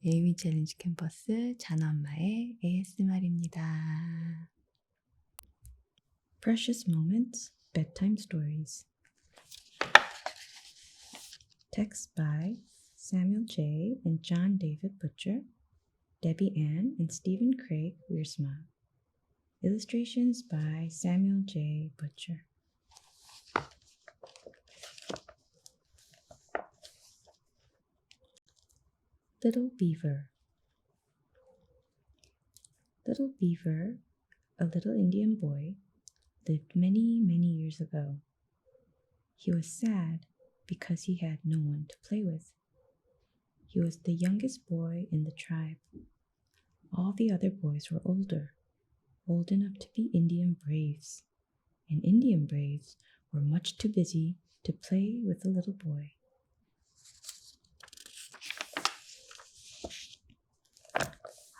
에이미 챌린지 캠퍼스 쟌엄마의 ASMR입니다. Precious Moments Bedtime Stories. Text by Samuel J. and John David Butcher, Debbie Ann and Stephen Craig Wiersma. Illustrations by Samuel J. Butcher. Little Beaver. Little Beaver, a little Indian boy, lived many, many years ago. He was sad because he had no one to play with. He was the youngest boy in the tribe. All the other boys were older, old enough to be Indian braves, and Indian braves were much too busy to play with the little boy.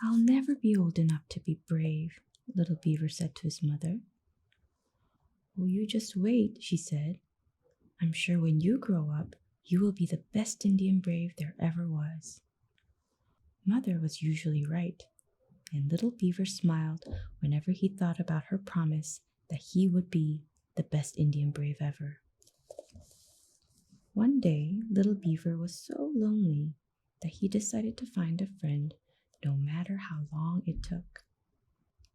"I'll never be old enough to be brave," little Beaver said to his mother. "Oh, you just wait," she said. "I'm sure when you grow up, you will be the best Indian brave there ever was." Mother was usually right, and little Beaver smiled whenever he thought about her promise that he would be the best Indian brave ever. One day, little Beaver was so lonely that he decided to find a friend no matter how long it took.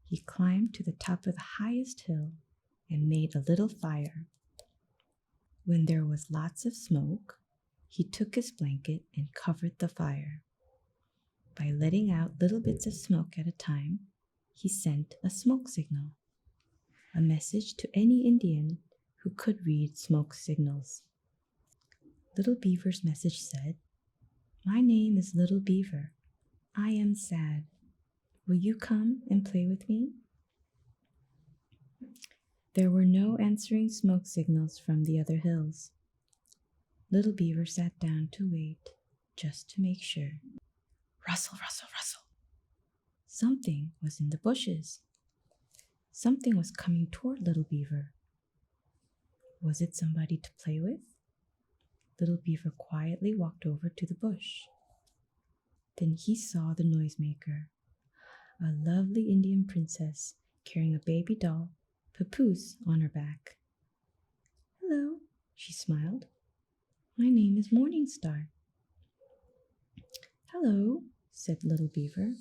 He climbed to the top of the highest hill and made a little fire. When there was lots of smoke, he took his blanket and covered the fire. By letting out little bits of smoke at a time, he sent a smoke signal, a message to any Indian who could read smoke signals. Little Beaver's message said, "My name is Little Beaver. I am sad. Will you come and play with me?" There were no answering smoke signals from the other hills. Little Beaver sat down to wait, just to make sure. Rustle, rustle, rustle. Something was in the bushes. Something was coming toward Little Beaver. Was it somebody to play with? Little Beaver quietly walked over to the bush. Then he saw the noisemaker, a lovely Indian princess carrying a baby doll, Papoose, on her back. "Hello," she smiled. "My name is Morning Star." "Hello," said Little Beaver.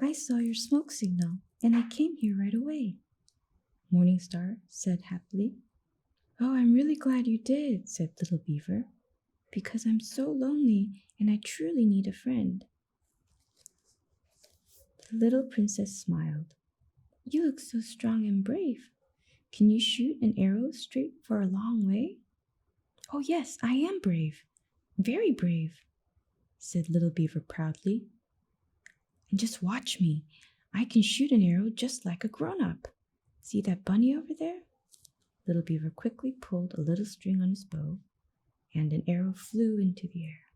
"I saw your smoke signal and I came here right away," Morning Star said happily. "Oh, I'm really glad you did," said Little Beaver, "because I'm so lonely and I truly need a friend." The little princess smiled. "You look so strong and brave. Can you shoot an arrow straight for a long way?" "Oh yes, I am brave. Very brave," said Little Beaver proudly. "And just watch me. I can shoot an arrow just like a grown-up. See that bunny over there?" Little Beaver quickly pulled a little string on his bow, and an arrow flew into the air.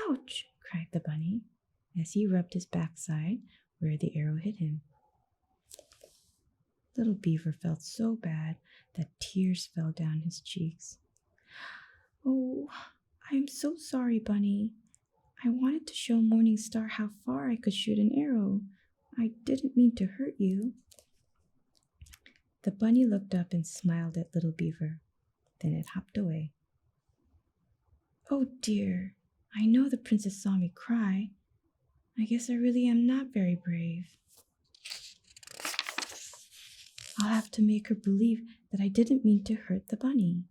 "Ouch!" cried the bunny, as he rubbed his backside where the arrow hit him. Little Beaver felt so bad that tears fell down his cheeks. "Oh, I'm so sorry, Bunny. I wanted to show Morning Star how far I could shoot an arrow. I didn't mean to hurt you." The bunny looked up and smiled at Little Beaver. Then it hopped away. "Oh dear, I know the princess saw me cry. I guess I really am not very brave. I'll have to make her believe that I didn't mean to hurt the bunny."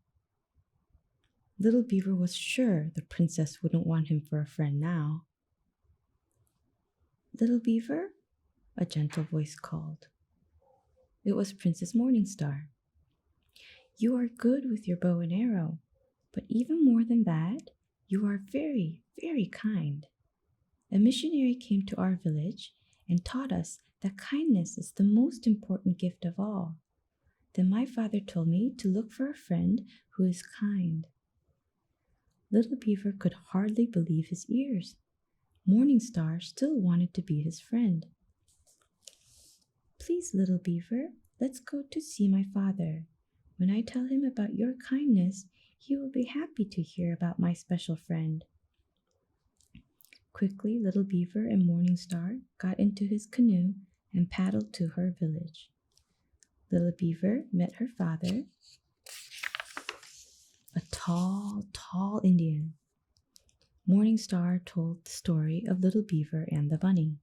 Little Beaver was sure the princess wouldn't want him for a friend now. "Little Beaver?" a gentle voice called. It was Princess Morningstar. "You are good with your bow and arrow, but even more than that, you are very, very kind. A missionary came to our village and taught us that kindness is the most important gift of all. Then my father told me to look for a friend who is kind." Little Beaver could hardly believe his ears. Morning Star still wanted to be his friend. "Please, Little Beaver, let's go to see my father. When I tell him about your kindness, he will be happy to hear about my special friend." Quickly, little Beaver and Morning Star got into his canoe and paddled to her village. Little Beaver met her father, a tall, tall Indian. Morning Star told the story of Little Beaver and the bunny.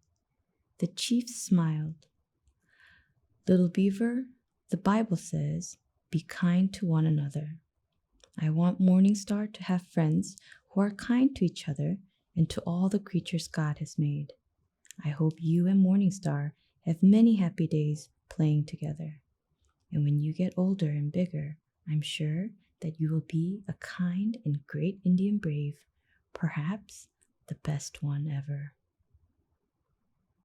The chief smiled. "Little Beaver, the Bible says, 'Be kind to one another.' I want Morning Star to have friends who are kind to each other and to all the creatures God has made. I hope you and Morning Star have many happy days playing together. And when you get older and bigger, I'm sure that you will be a kind and great Indian brave, perhaps the best one ever."